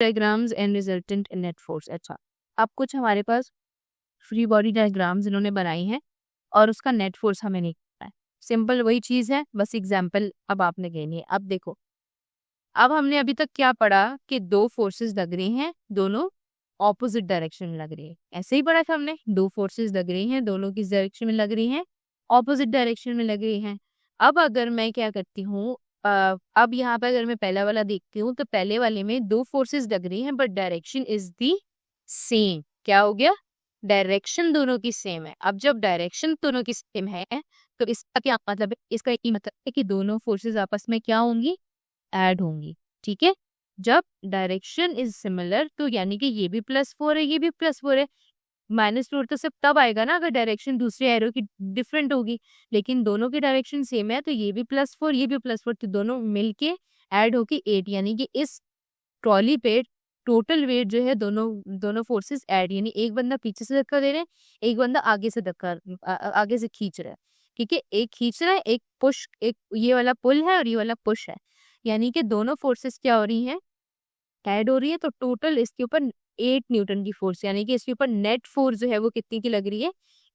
Diagrams and resultant net force. अच्छा, अब कुछ हमारे पास फ्री बॉडी डायग्राम्स इन्होंने बनाई हैं और उसका नेट फोर्स हमें नहीं पता है। सिंपल वही चीज़ है, बस एग्जाम्पल अब आपने लेनी है। अब देखो, अब हमने अभी तक क्या पढ़ा कि दो फोर्सेस लग रही हैं, दोनों ऑपोजिट डायरेक्शन में लग रही है। ऐसे ही पढ़ा था हमने, दो फोर्सेस लग रही हैं, दोनों किस डायरेक्शन में लग रही हैं, ऑपोजिट डायरेक्शन में लग रही हैं। अब अगर मैं क्या करती हूँ, अब यहाँ पे अगर मैं पहला वाला देखती हूँ तो पहले वाले में दो फोर्सेस लग रही हैं but direction is the same. क्या हो गया, डायरेक्शन दोनों की सेम है। अब जब डायरेक्शन दोनों की सेम है तो इसका क्या मतलब है, इसका ये मतलब है कि दोनों फोर्सेस आपस में क्या होंगी, ऐड होंगी। ठीक है, जब डायरेक्शन इज सिमिलर तो यानी कि ये भी +4 है, ये भी +4 है। -4 तो सिर्फ तब आएगा ना अगर डायरेक्शन दूसरे एरो की डिफरेंट होगी, लेकिन दोनों की डायरेक्शन सेम है तो ये भी +4 ये भी +4, तो दोनों मिलके ऐड होके 8, यानी कि इस ट्रॉली पे टोटल वेट जो है दोनों दोनों फोर्सेस ऐड, यानी एक बंदा पीछे से धक्का दे रहे हैं, एक बंदा आगे से धक्का आगे से खींच रहा है। ठीक है, एक खींच रहा है, एक पुश, एक ये वाला पुल है और ये वाला पुश है, यानी कि दोनों फोर्सेस क्या हो रही हैं, ऐड हो रही है। तो टोटल इसके ऊपर 8 न्यूटन की फोर्स, यानी कि इसके ऊपर नेट फोर्स जो है वो कितनी की लग रही है,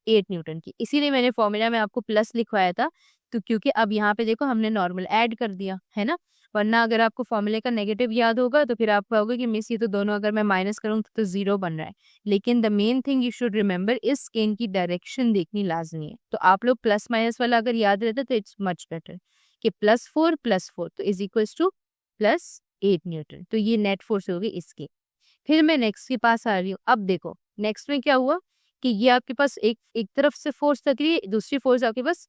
8 न्यूटन की। इसीलिए मैंने फॉर्मूला में आपको प्लस लिखवाया था, तो क्योंकि अब यहाँ पे देखो हमने नॉर्मल ऐड कर दिया है ना, वरना अगर आपको फॉर्मूले का नेगेटिव याद होगा तो फिर आप कहोगे कि मिस ये तो दोनों अगर मैं माइनस करूँ तो 0 बन रहा है। लेकिन the main thing you should remember, इस स्केल की डायरेक्शन देखनी लाजमी है। तो आप लोग प्लस माइनस वाला अगर याद रहता तो इट्स मच बेटर कि +4 तो इज इक्वल्स टू +8 न्यूटन। तो ये नेट फोर्स होगी इसकी। फिर मैं नेक्स्ट के पास आ रही हूँ। अब देखो नेक्स्ट में क्या हुआ कि ये आपके पास एक एक तरफ से फोर्स लग रही है, दूसरी फोर्स आपके पास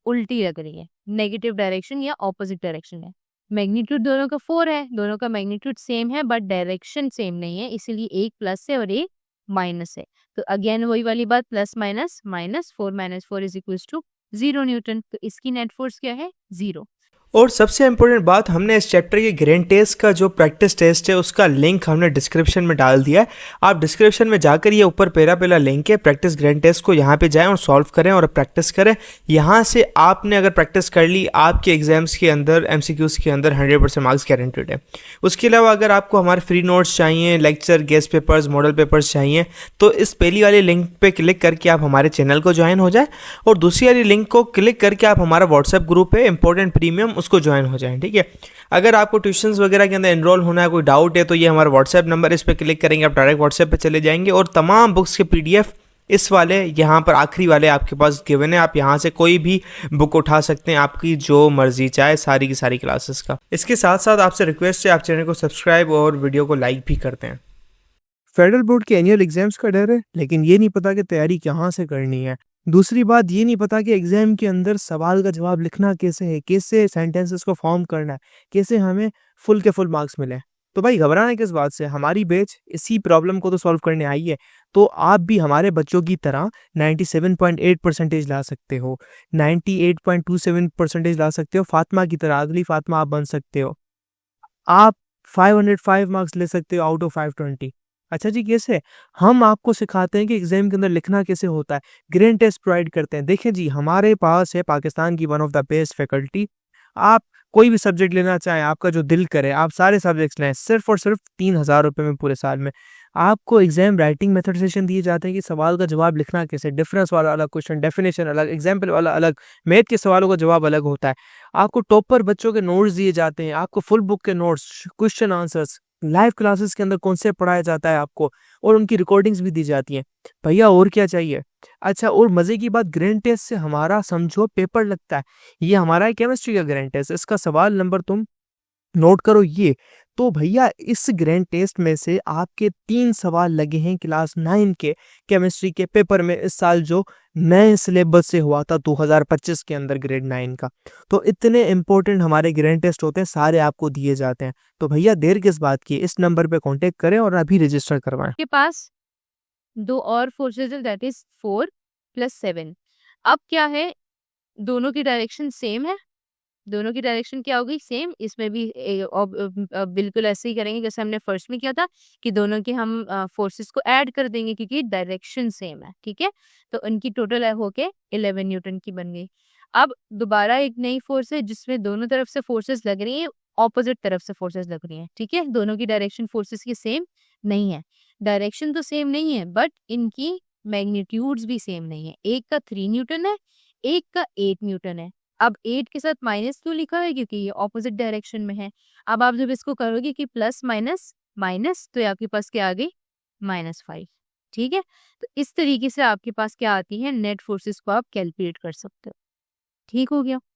उल्टी लग रही है, नेगेटिव डायरेक्शन या ऑपोजिट डायरेक्शन है। मैग्नीट्यूड दोनों का 4 है, दोनों का मैग्नीट्यूड सेम है बट डायरेक्शन सेम नहीं है, इसीलिए एक प्लस है और एक माइनस है। तो अगेन वही वाली बात, plus minus, -4 is equal to 0 newton. तो इसकी नेट फोर्स क्या है, 0। और सबसे इम्पोर्टेंट बात, हमने इस चैप्टर के ग्रेन टेस्ट का जो प्रैक्टिस टेस्ट है उसका लिंक हमने डिस्क्रिप्शन में डाल दिया है। आप डिस्क्रिप्शन में जाकर ये ऊपर पहला लिंक है प्रैक्टिस ग्रेन टेस्ट को, यहाँ पे जाएं और सॉल्व करें और प्रैक्टिस करें। यहाँ से आपने अगर प्रैक्टिस कर ली, आपके एग्जाम्स के अंदर MCQs के अंदर 100% मार्क्स गारंटेड है। उसके अलावा अगर आपको हमारे फ्री नोट्स चाहिए, lecture, guest papers, model papers चाहिए तो इस पहली वाली लिंक पे क्लिक करके आप हमारे चैनल को ज्वाइन हो जाए और दूसरी वाली लिंक को क्लिक करके आप हमारा व्हाट्सएप ग्रुप है इंपॉर्टेंट प्रीमियम, उसको ज्वाइन हो जाएं। ठीक है, अगर आपको ट्यूशंस वगैरह के अंदर एनरोल होना है, कोई डाउट है तो ये हमारा व्हाट्सएप नंबर, इस पर क्लिक करेंगे आप डायरेक्ट व्हाट्सएप पे चले जाएंगे और तमाम बुक्स के PDF इस वाले यहाँ पर आखिरी वाले आपके पास गिवन है। आप यहाँ से कोई भी बुक उठा सकते हैं, आपकी जो मर्जी चाहे, सारी की सारी क्लासेस का। इसके साथ साथ आपसे रिक्वेस्ट है आप चैनल को सब्सक्राइब और वीडियो को लाइक भी करते हैं। फेडरल बोर्ड के एनुअल एग्जाम्स का डर है, लेकिन ये नहीं पता कि तैयारी कहाँ से करनी है। दूसरी बात, ये नहीं पता कि एग्जाम के अंदर सवाल का जवाब लिखना कैसे है, कैसे सेंटेंसेस को फॉर्म करना है, कैसे हमें फुल के फुल मार्क्स मिले। तो भाई घबराना किस बात से, हमारी बैच इसी प्रॉब्लम को तो सॉल्व करने आई है। तो आप भी हमारे बच्चों की तरह 97.8% ला सकते हो, 98.27% ला सकते हो, फातिमा की तरह, अगली फातिमा आप बन सकते हो। आप 505 मार्क्स ले सकते हो आउट ऑफ 520। अच्छा जी, कैसे? हम आपको सिखाते हैं कि एग्जाम के अंदर लिखना कैसे होता है, ग्रेन टेस्ट प्रोवाइड करते हैं। देखिए जी, हमारे पास है पाकिस्तान की one of the best faculty. आप कोई भी सब्जेक्ट लेना चाहें, आपका जो दिल करे, आप सारे सब्जेक्ट्स लें, सिर्फ और सिर्फ 3000 रुपये में पूरे साल में। आपको एग्जाम राइटिंग मेथड सेशन दिए जाते हैं कि सवाल का जवाब लिखना कैसे, डिफरेंस वाला अलग क्वेश्चन, डेफिनेशन अलग, एग्जाम्पल वाला अलग, मैथ के सवालों का जवाब अलग होता है। आपको टॉपर बच्चों के नोट्स दिए जाते हैं, आपको फुल बुक के notes, question answers, live classes के अंदर कॉन्सेप्ट पढ़ाया जाता है आपको, और उनकी रिकॉर्डिंग्स भी दी जाती हैं। भैया और क्या चाहिए? अच्छा, और मजे की बात, ग्रैंड टेस्ट से हमारा समझो पेपर लगता है। ये हमारा है केमिस्ट्री का ग्रैंड टेस्ट, इसका सवाल नंबर तुम नोट करो ये। तो भैया इस ग्रैंड टेस्ट में से आपके 3 सवाल लगे हैं क्लास 9 के केमिस्ट्री के पेपर में, इस साल जो नए सिलेबस से हुआ था 2025 के अंदर ग्रेड 9 का। तो इतने इंपॉर्टेंट हमारे ग्रैंड टेस्ट होते हैं, सारे आपको दिए जाते हैं। तो भैया देर किस बात की, इस नंबर पे कांटेक्ट करें और अभी रजिस्टर करवाएं। के पास दो और फोर्सेज है, दैट इज 4 + 7। अब क्या है, दोनों की डायरेक्शन सेम है, दोनों की डायरेक्शन क्या होगी, सेम। इसमें भी बिल्कुल ऐसे ही करेंगे जैसे हमने फर्स्ट में किया था कि दोनों के हम फोर्सेस को ऐड कर देंगे क्योंकि डायरेक्शन सेम है। ठीक है, तो उनकी टोटल होके 11 न्यूटन की बन गई। अब दोबारा एक नई फोर्स है जिसमें दोनों तरफ से फोर्सेस लग रही हैं, ऑपोजिट तरफ से फोर्सेस लग रही हैं, ठीक है। दोनों की डायरेक्शन फोर्सेस की सेम नहीं है, डायरेक्शन तो सेम नहीं है बट इनकी मैग्नीट्यूड्स भी सेम नहीं है। एक का 3 न्यूटन है, एक का 8 न्यूटन है। अब 8 के साथ माइनस क्यों लिखा है, क्योंकि ये ऑपोजिट डायरेक्शन में है। अब आप जब इसको करोगे कि प्लस माइनस माइनस, तो ये आपके पास क्या आ गई, -5, ठीक है। तो इस तरीके से आपके पास क्या आती है, नेट फोर्सेस को आप कैलकुलेट कर सकते हो। ठीक हो गया।